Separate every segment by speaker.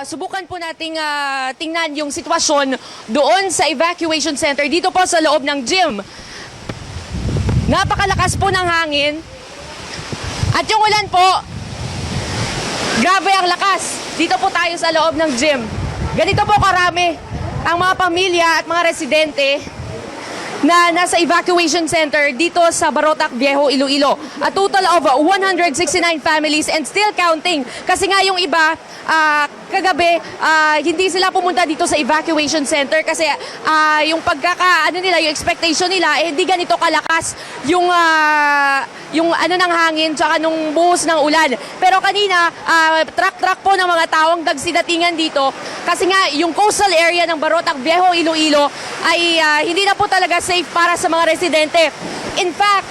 Speaker 1: Subukan po nating tingnan yung sitwasyon doon sa evacuation center dito po sa loob ng gym. Napakalakas po ng hangin. At yung ulan po, grabe ang lakas. Dito po tayo sa loob ng gym. Ganito po karami ang mga pamilya at mga residente na nasa evacuation center dito sa Barotac Viejo, Iloilo. A total of 169 families and still counting. Kasi nga yung iba, kagabi, hindi sila pumunta dito sa evacuation center kasi yung yung expectation nila, hindi ganito kalakas yung ng hangin tsaka nung buhos ng ulan. Pero kanina, truck po ng mga taong nagsidatingan dito kasi nga yung coastal area ng Barotac Viejo, Iloilo ay hindi na po talaga safe para sa mga residente. In fact,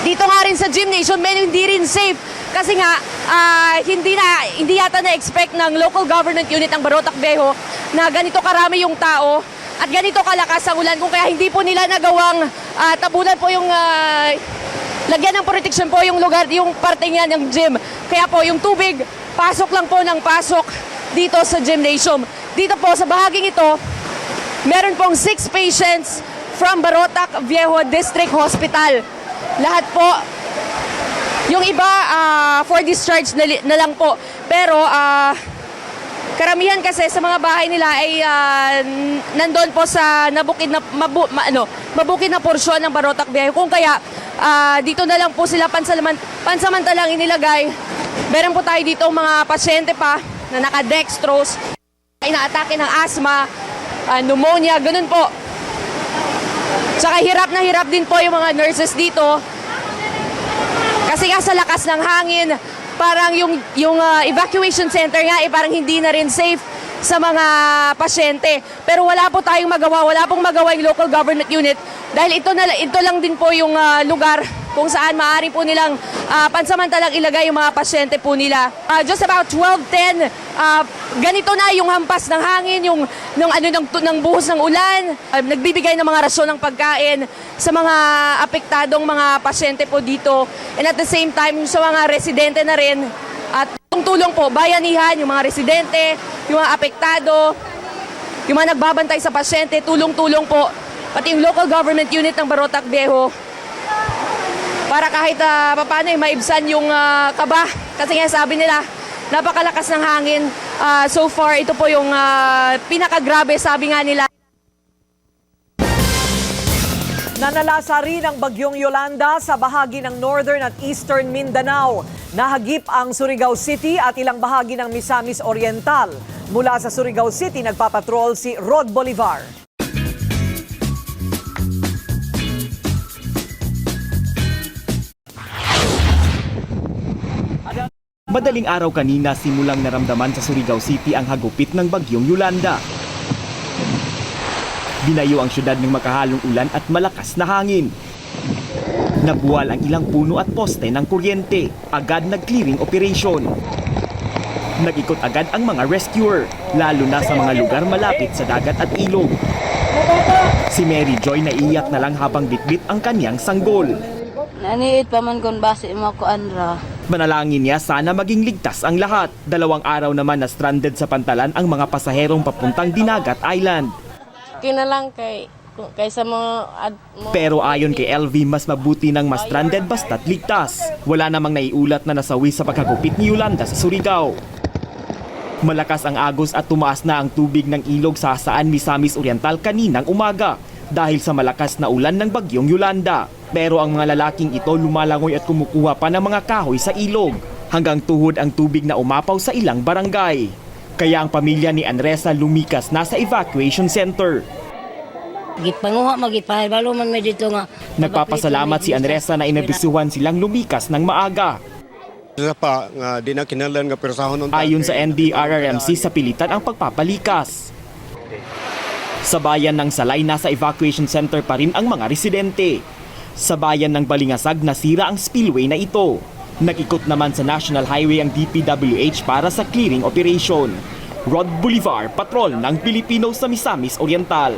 Speaker 1: dito nga rin sa Gymnasium, hindi rin safe kasi nga hindi yata na-expect ng local government unit ng Barotac Viejo na ganito karami yung tao at ganito kalakas ang ulan, kung kaya hindi po nila nagawang tabunan po yung lagyan ng protection po yung lugar, yung parte niya ng gym. Kaya po yung tubig, pasok lang po ng pasok dito sa Gymnasium. Dito po sa bahaging ito, meron pong 6 patients from Barotac Viejo District Hospital. Lahat po, yung iba for discharge na lang po. Pero karamihan kasi sa mga bahay nila ay nandoon po sa mabukid na porsyon ng Barotac Viejo. Kung kaya dito na lang po sila pansamantalang inilagay. Meron po tayo dito mga pasyente pa na naka-dextrose, inaatake ng asthma, pneumonia, ganun po. Saka hirap na hirap din po yung mga nurses dito. Kasi nga sa lakas ng hangin, parang yung evacuation center nga parang hindi na rin safe sa mga pasyente. Pero wala po tayong magawa, wala pong magawa yung local government unit dahil ito lang din po yung lugar kung saan maaari po nilang pansamantalang ilagay yung mga pasyente po nila. Just about 12:10, ganito na yung hampas ng hangin, ng buhos ng ulan, nagbibigay ng mga rasyon ng pagkain sa mga apektadong mga pasyente po dito. And at the same time, sa mga residente na rin, at tulong po, bayanihan, yung mga residente, yung mga apektado, yung mga nagbabantay sa pasyente, tulong-tulong po, pati yung local government unit ng Barotac Viejo, para kahit paano maibsan yung kaba. Kasi nga sabi nila, napakalakas ng hangin. So far, ito po yung pinakagrabe, sabi nga nila.
Speaker 2: Nanalasa rin ang bagyong Yolanda sa bahagi ng northern at eastern Mindanao. Nahagip ang Surigao City at ilang bahagi ng Misamis Oriental. Mula sa Surigao City, nagpapatrol si Rod Bolivar.
Speaker 3: Madaling araw kanina simulang naramdaman sa Surigao City ang hagupit ng bagyong Yolanda. Binayo ang syudad ng makahalong ulan at malakas na hangin. Nabuwal ang ilang puno at poste ng kuryente. Agad nag-clearing operation. Nag-ikot agad ang mga rescuer, lalo na sa mga lugar malapit sa dagat at ilog. Si Mary Joy naiiyak na lang habang bitbit ang kanyang sanggol.
Speaker 4: Naniit pa man kung base mo ko anra.
Speaker 3: Manalangin niya sana maging ligtas ang lahat. 2 araw naman na stranded sa pantalan ang mga pasaherong papuntang Dinagat Island.
Speaker 4: Kinalang kaysa mga
Speaker 3: Pero ayon kay LV, mas mabuti nang mas stranded basta't ligtas. Wala namang naiulat na nasawi sa pagkagupit ni Yolanda sa Surigao. Malakas ang agos at tumaas na ang tubig ng ilog sa Hasaan, Misamis Oriental kaninang umaga dahil sa malakas na ulan ng bagyong Yolanda. Pero ang mga lalaking ito lumalangoy at kumukuha pa ng mga kahoy sa ilog. Hanggang tuhod ang tubig na umapaw sa ilang barangay. Kaya ang pamilya ni Andresa lumikas na sa evacuation center.
Speaker 4: Gipanguha magipahibalo man may dito nga.
Speaker 3: Nagpapasalamat si Andresa na inabisuhan silang lumikas ng maaga. Ayon sa NDRRMC, sa pilitan ang pagpapalikas. Sa bayan ng Salay, nasa evacuation center pa rin ang mga residente. Sa bayan ng Balingasag, nasira ang spillway na ito. Nag-ikot naman sa National Highway ang DPWH para sa clearing operation. Rod Bolivar, patrol ng Pilipino sa Misamis Oriental.